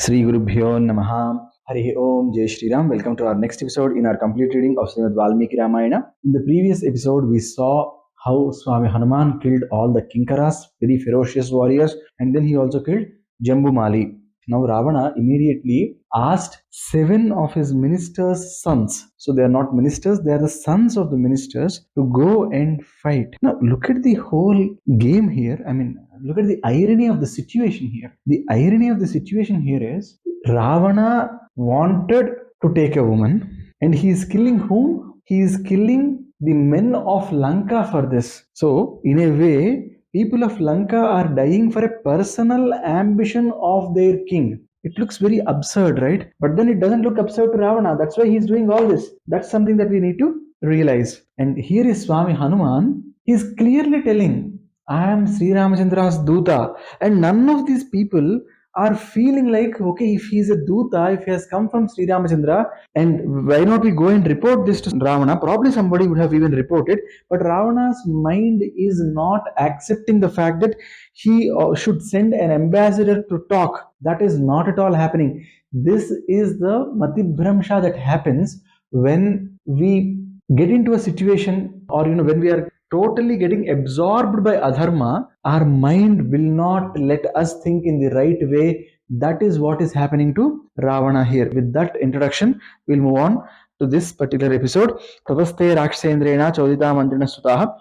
Sri Gurubhyo Namaha. Hari Om Jai Shri Ram. Welcome to our next episode in our complete reading of Srimad Valmiki Ramayana. In the previous episode, we saw how Swamy Hanuman killed all the Kinkaras, very ferocious warriors, and then he also killed Jambumali. Now Ravana immediately asked 7 of his ministers' sons. So they are not ministers, they are the sons of the ministers to go and fight. Now look at the whole game here. Look at the irony of the situation here. The irony of the situation here is Ravana wanted to take a woman and he is killing whom? He is killing the men of Lanka for this. So in a way, people of Lanka are dying for a personal ambition of their king. It looks very absurd, right? But then it doesn't look absurd to Ravana. That's why he's doing all this. That's something that we need to realize. And here is Swamy Hanuman. He's clearly telling, I am Sri Ramachandra's Duta. And none of these people are feeling like, okay, if he's a Duta, if he has come from Sri Ramachandra, and why not we go and report this to Ravana? Probably somebody would have even reported, but Ravana's mind is not accepting the fact that he should send an ambassador to talk. That is not at all happening. This is the Matibhramsha that happens when we get into a situation, or when we are totally getting absorbed by adharma, our mind will not let us think in the right way. That is what is happening to Ravana here. With that introduction, we'll move on to this particular episode. Tadaste Rakshasendrena Chodita Mantrina Sutaha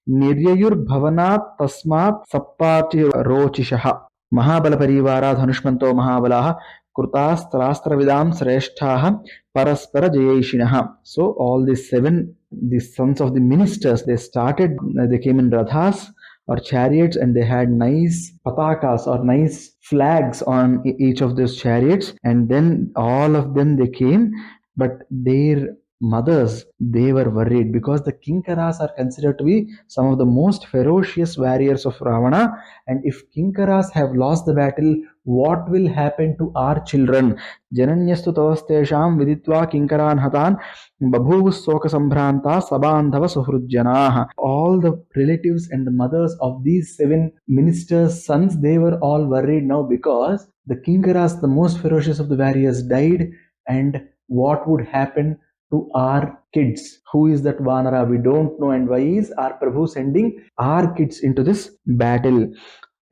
Niryayur Bhavanat Tasmat Sappati Rochishaha Mahabala Parivara Dhanushmanto Mahabalaha Kurtastarastra Sreshtaha Paraspara Jayeshinaha. So all these 7, the sons of the ministers, they came in rathas or chariots, and they had nice patakas or nice flags on each of those chariots, and then all of them they came, but their mothers, they were worried because the Kinkaras are considered to be some of the most ferocious warriors of Ravana, and if Kinkaras have lost the battle, what will happen to our children? Jananyastu tavastesham viditva kinkaran hatan babhuvus soka sambhranta sabandhava suhrujjanaha. All the relatives and the mothers of these 7 ministers' sons, they were all worried now because the Kinkaras, the most ferocious of the warriors, died, and what would happen to our kids? Who is that Vanara? We don't know, and why is our Prabhu sending our kids into this battle?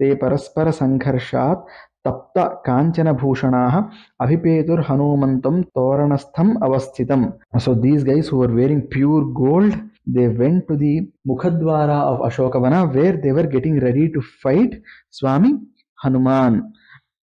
Te paraspara sangharshat tapta kanchana bhushanaha abhipetur hanumantam toranastham avasthitam. So these guys who were wearing pure gold, they went to the Mukhadwara of Ashokavana where they were getting ready to fight Swamy Hanuman.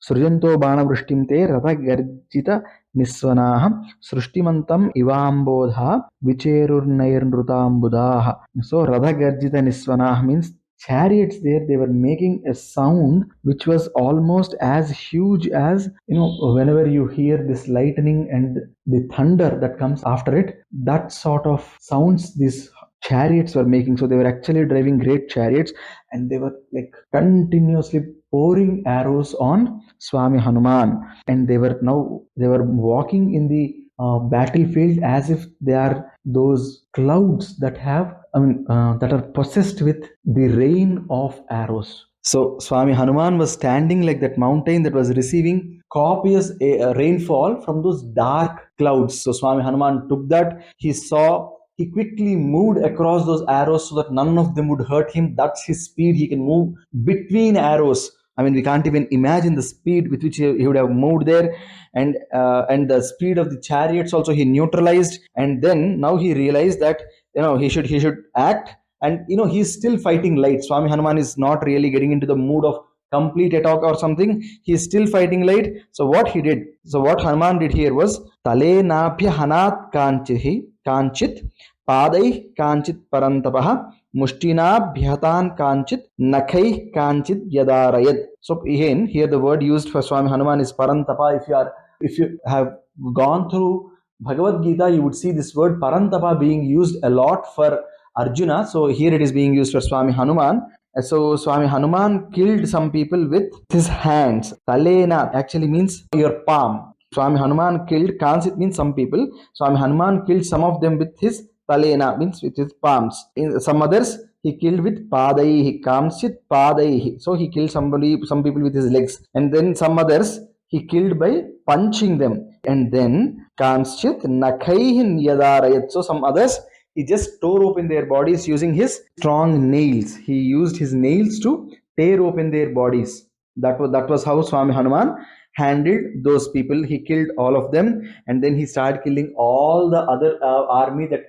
Srujanto Banavrushtim te Ratha Garjita Niswanaha Srushtimantam Ivambodha Vicherurnairnrutambudaha. So Ratha Garjita Niswanaha means chariots there, they were making a sound which was almost as huge as, whenever you hear this lightning and the thunder that comes after it, that sort of sounds these chariots were making. So they were actually driving great chariots, and they were like continuously pouring arrows on Swamy Hanuman, and they were walking in the battlefield as if they are those clouds that are possessed with the rain of arrows. So Swamy Hanuman was standing like that mountain that was receiving copious rainfall from those dark clouds. So Swamy Hanuman took that, he quickly moved across those arrows so that none of them would hurt him. That's his speed. He can move between arrows. We can't even imagine the speed with which he would have moved there, and the speed of the chariots also he neutralized. And then now he realized that he should act, and he's still fighting light. Swamy Hanuman is not really getting into the mood of complete attack or something. He's still fighting light. So what Hanuman did here was tale nabhya hanat kanchit padai kanchit parantapaha mushtina bhyatan kanchit nakhai kanchit yadarayat. So again, here the word used for Swamy Hanuman is parantapa. If you have gone through Bhagavad Gita, you would see this word parantapa being used a lot for Arjuna. So here it is being used for Swamy Hanuman. So Swamy Hanuman killed some people with his hands. Talena actually means your palm. Swamy Hanuman killed Kanchit means some people. Swamy Hanuman killed some of them with his Talena means with his palms. In some others he killed with Padaihi, Kamchit Padaihi. So he killed some people with his legs. And then some others he killed by punching them. And then Kanschit Nakhaihin Yadarayat. So some others, he just tore open their bodies using his strong nails. He used his nails to tear open their bodies. That was how Swami Hanuman handled those people. He killed all of them, and then he started killing all the other army that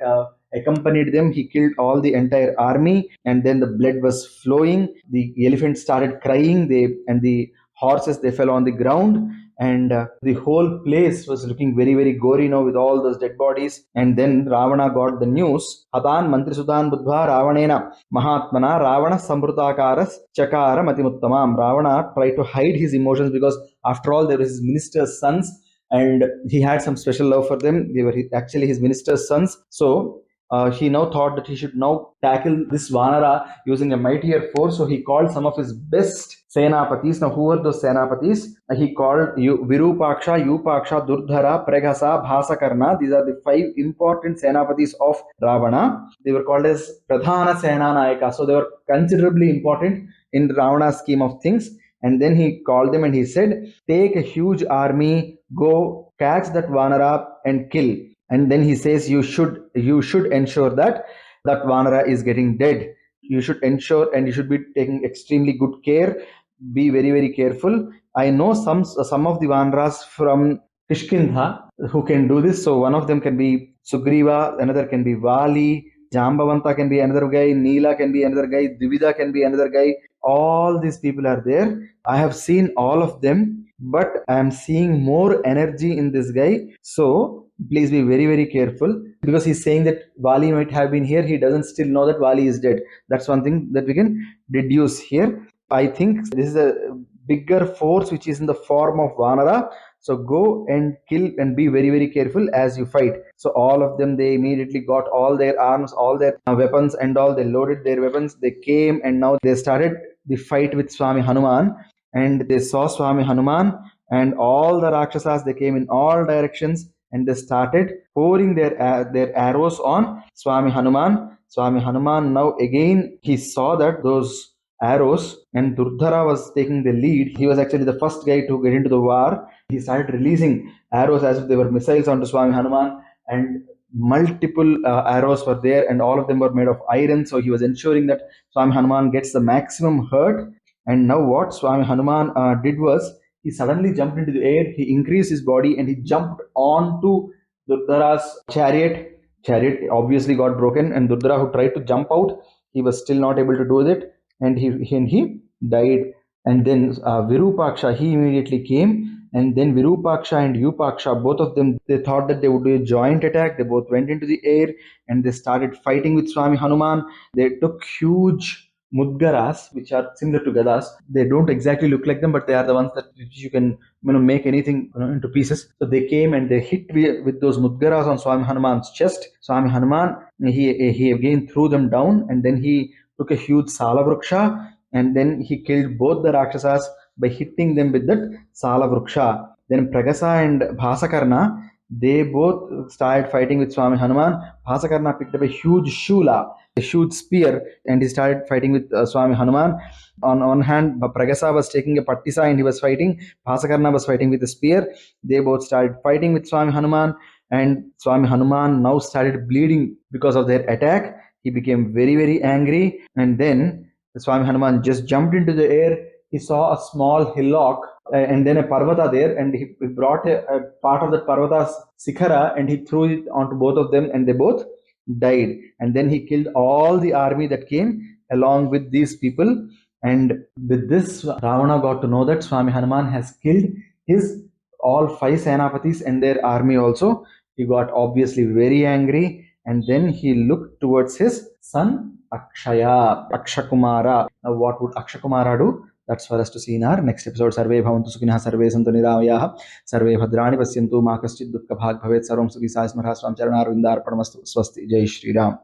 accompanied them. He killed all the entire army, and then the blood was flowing. The elephants started crying. The horses, they fell on the ground, and the whole place was looking very very gory now with all those dead bodies. And then Ravana got the news. Hatan mantri sudan buddha Ravanena Mahatmana Ravana Sambrutakaras Chakara Matimuttamam. Ravana tried to hide his emotions because after all, they were his minister's sons, and he had some special love for them. They were actually his minister's sons. So he now thought that he should now tackle this Vanara using a mightier force. So he called some of his best Senapatis. Now, who were those Senapatis? He called Virupaksha, Yupaksha, Durdhara, Praghasa, Bhasakarna. These are the 5 important Senapatis of Ravana. They were called as Pradhana Senanayaka. So they were considerably important in Ravana's scheme of things. And then he called them and he said, take a huge army, go catch that Vanara and kill. And then he says, you should ensure that Vanara is getting dead. You should ensure, and you should be taking extremely good care. Be very very careful. I know some of the Vanaras from Kishkindha who can do this. So one of them can be Sugriva, another can be Vali, Jambavanta can be another guy, Neela can be another guy, Divida can be another guy. All these people are there. I have seen all of them, but I am seeing more energy in this guy. So please be very very careful, because he's saying that Vali might have been here. He doesn't still know that Vali is dead. That's one thing that we can deduce here. I think this is a bigger force which is in the form of Vanara. So go and kill and be very very careful as you fight. So all of them, they immediately got all their arms, all their weapons and all. They loaded their weapons. They came and now they started the fight with Swami Hanuman. And they saw Swami Hanuman, and all the Rakshasas, they came in all directions, and they started pouring their arrows on Swami Hanuman. Swami Hanuman now again, he saw that those arrows, and Durdhara was taking the lead. He was actually the first guy to get into the war. He started releasing arrows as if they were missiles onto Swami Hanuman, and multiple arrows were there, and all of them were made of iron. So he was ensuring that Swami Hanuman gets the maximum hurt. And now what Swami Hanuman did was, he suddenly jumped into the air. He increased his body and he jumped onto Durdhara's chariot. Chariot obviously got broken, and Durdhara, who tried to jump out, he was still not able to do it, and he died. And then Virupaksha, he immediately came, and then Virupaksha and Yupaksha, both of them, they thought that they would do a joint attack. They both went into the air and they started fighting with Swami Hanuman. They took huge mudgaras, which are similar to gadas. They don't exactly look like them, but they are the ones that you can make anything into pieces. So they came and they hit with those mudgaras on Swami Hanuman's chest. Swami Hanuman, he again threw them down, and then he took a huge salavruksha, and then he killed both the Rakshasas by hitting them with that salavruksha. Then Pragasa and Bhasakarna, they both started fighting with Swami Hanuman. Bhasakarna picked up a huge shula, a huge spear, and he started fighting with Swami Hanuman. On one hand, Pragasa was taking a pattisa and he was fighting. Bhasakarna was fighting with a spear. They both started fighting with Swami Hanuman, and Swami Hanuman now started bleeding because of their attack. He became very very angry, and then Swami Hanuman just jumped into the air. He saw a small hillock and then a parvata there, and he brought a part of the parvata's sikhara and he threw it onto both of them, and they both died. And then he killed all the army that came along with these people. And with this, Ravana got to know that Swami Hanuman has killed his all 5 Senapatis and their army also. He got obviously very angry, and then he looked towards his son Akshaya, Akshakumara. Now what would Akshakumara do? That's for us to see in our next episode. Sarve bhavantu sukhinah, sarve santu niramayaः, sarve bhadrani pasyantu ma kaschid dukkha bhag bhavet, sarvam sukhi sai smarha, swam charanarvindarpanamastu. Swasti. Jai Shri Ram.